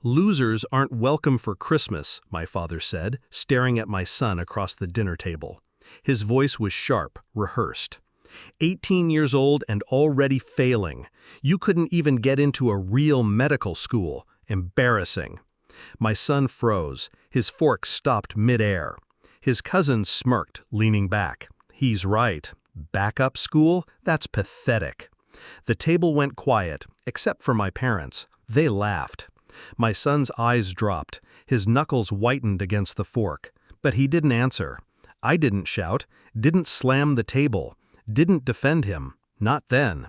"Losers aren't welcome for Christmas," my father said, staring at my son across the dinner table. His voice was sharp, rehearsed. 18 years old and already failing. You couldn't even get into a real medical school. Embarrassing. My son froze. His fork stopped midair. His cousin smirked, leaning back. He's right. Backup school? That's pathetic. The table went quiet, except for my parents. They laughed. My son's eyes dropped. His knuckles whitened against the fork. But he didn't answer. I didn't shout, didn't slam the table, didn't defend him. Not then.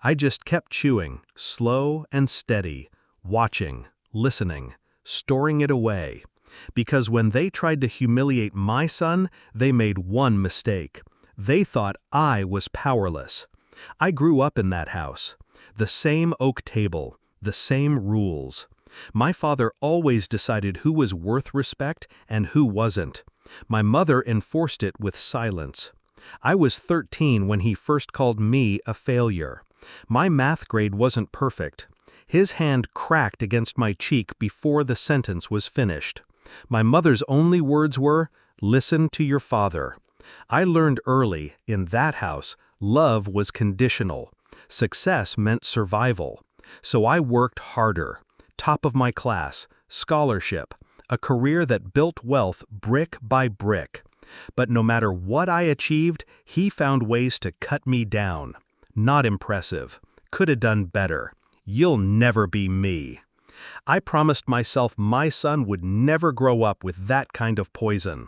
I just kept chewing, slow and steady, watching, listening, storing it away. Because when they tried to humiliate my son, they made one mistake. They thought I was powerless. I grew up in that house. The same oak table, the same rules. My father always decided who was worth respect and who wasn't. My mother enforced it with silence. I was 13 when he first called me a failure. My math grade wasn't perfect. His hand cracked against my cheek before the sentence was finished. My mother's only words were, "Listen to your father." I learned early, in that house, love was conditional. Success meant survival. So I worked harder. Top of my class, scholarship, a career that built wealth brick by brick. But no matter what I achieved, he found ways to cut me down. Not impressive. Could have done better. You'll never be me. I promised myself my son would never grow up with that kind of poison.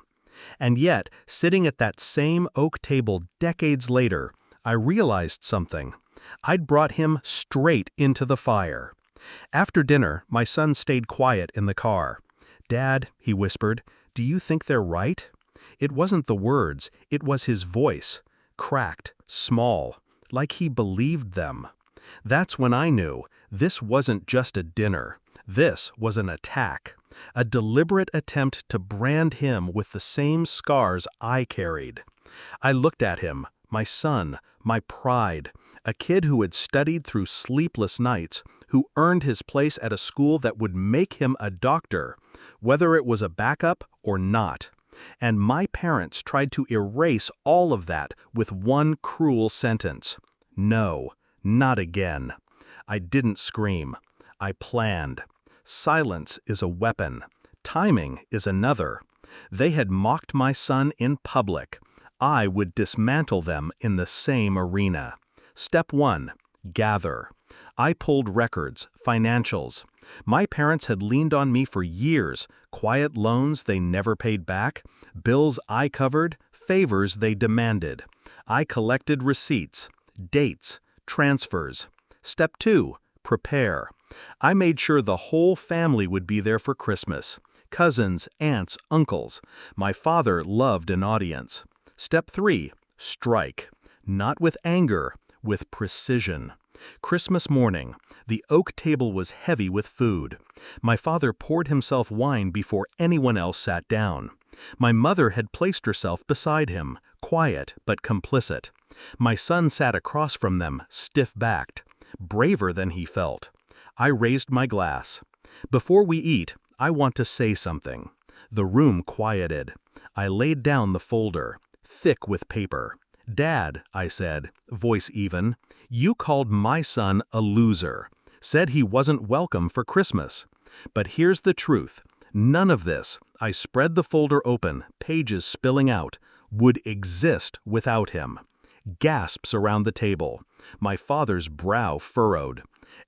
And yet, sitting at that same oak table decades later, I realized something. I'd brought him straight into the fire. After dinner, my son stayed quiet in the car. "Dad," he whispered, "do you think they're right?" It wasn't the words, it was his voice. Cracked, small, like he believed them. That's when I knew this wasn't just a dinner. This was an attack. A deliberate attempt to brand him with the same scars I carried. I looked at him, my son, my pride, a kid who had studied through sleepless nights, who earned his place at a school that would make him a doctor, whether it was a backup or not. And my parents tried to erase all of that with one cruel sentence. No, not again. I didn't scream. I planned. Silence is a weapon. Timing is another. They had mocked my son in public. I would dismantle them in the same arena. Step 1. Gather. I pulled records, financials. My parents had leaned on me for years, quiet loans they never paid back, bills I covered, favors they demanded. I collected receipts, dates, transfers. Step 2. Prepare. I made sure the whole family would be there for Christmas. Cousins, aunts, uncles. My father loved an audience. Step 3. Strike. Not with anger, with precision. Christmas morning. The oak table was heavy with food. My father poured himself wine before anyone else sat down. My mother had placed herself beside him, quiet but complicit. My son sat across from them, stiff-backed, braver than he felt. I raised my glass. "Before we eat, I want to say something." The room quieted. I laid down the folder, thick with paper. "Dad," I said, voice even, "you called my son a loser, said he wasn't welcome for Christmas. But here's the truth. None of this," I spread the folder open, pages spilling out, "would exist without him." Gasps around the table. My father's brow furrowed.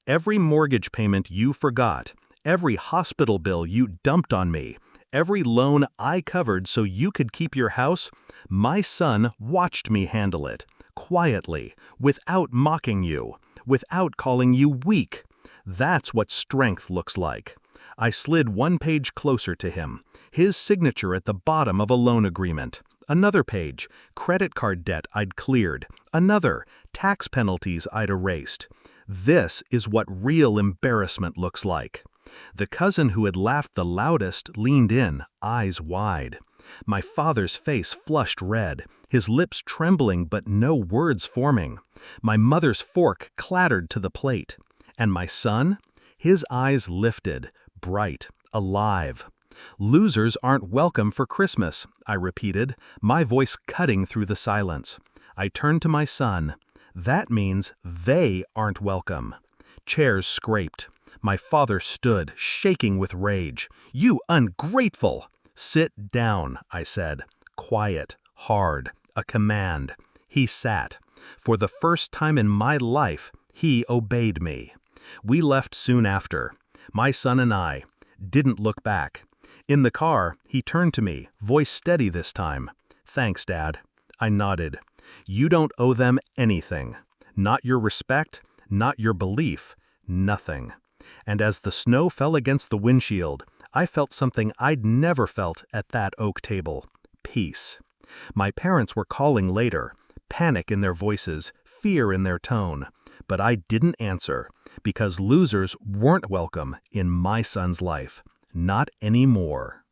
"Every mortgage payment you forgot, every hospital bill you dumped on me, every loan I covered so you could keep your house, my son watched me handle it, quietly, without mocking you, without calling you weak. That's what strength looks like." I slid one page closer to him, his signature at the bottom of a loan agreement. Another page, credit card debt I'd cleared. Another, tax penalties I'd erased. This is what real embarrassment looks like. The cousin who had laughed the loudest leaned in, eyes wide. My father's face flushed red, his lips trembling but no words forming. My mother's fork clattered to the plate. And my son? His eyes lifted, bright, alive. "Losers aren't welcome for Christmas," I repeated, my voice cutting through the silence. I turned to my son. "That means they aren't welcome." Chairs scraped. My father stood, shaking with rage. "You ungrateful!" "Sit down," I said. Quiet, hard, a command. He sat. For the first time in my life, he obeyed me. We left soon after. My son and I didn't look back. In the car, he turned to me, voice steady this time. "Thanks, Dad." I nodded. "You don't owe them anything. Not your respect, not your belief, nothing." And as the snow fell against the windshield, I felt something I'd never felt at that oak table. Peace. My parents were calling later, panic in their voices, fear in their tone. But I didn't answer, because losers weren't welcome in my son's life. Not anymore.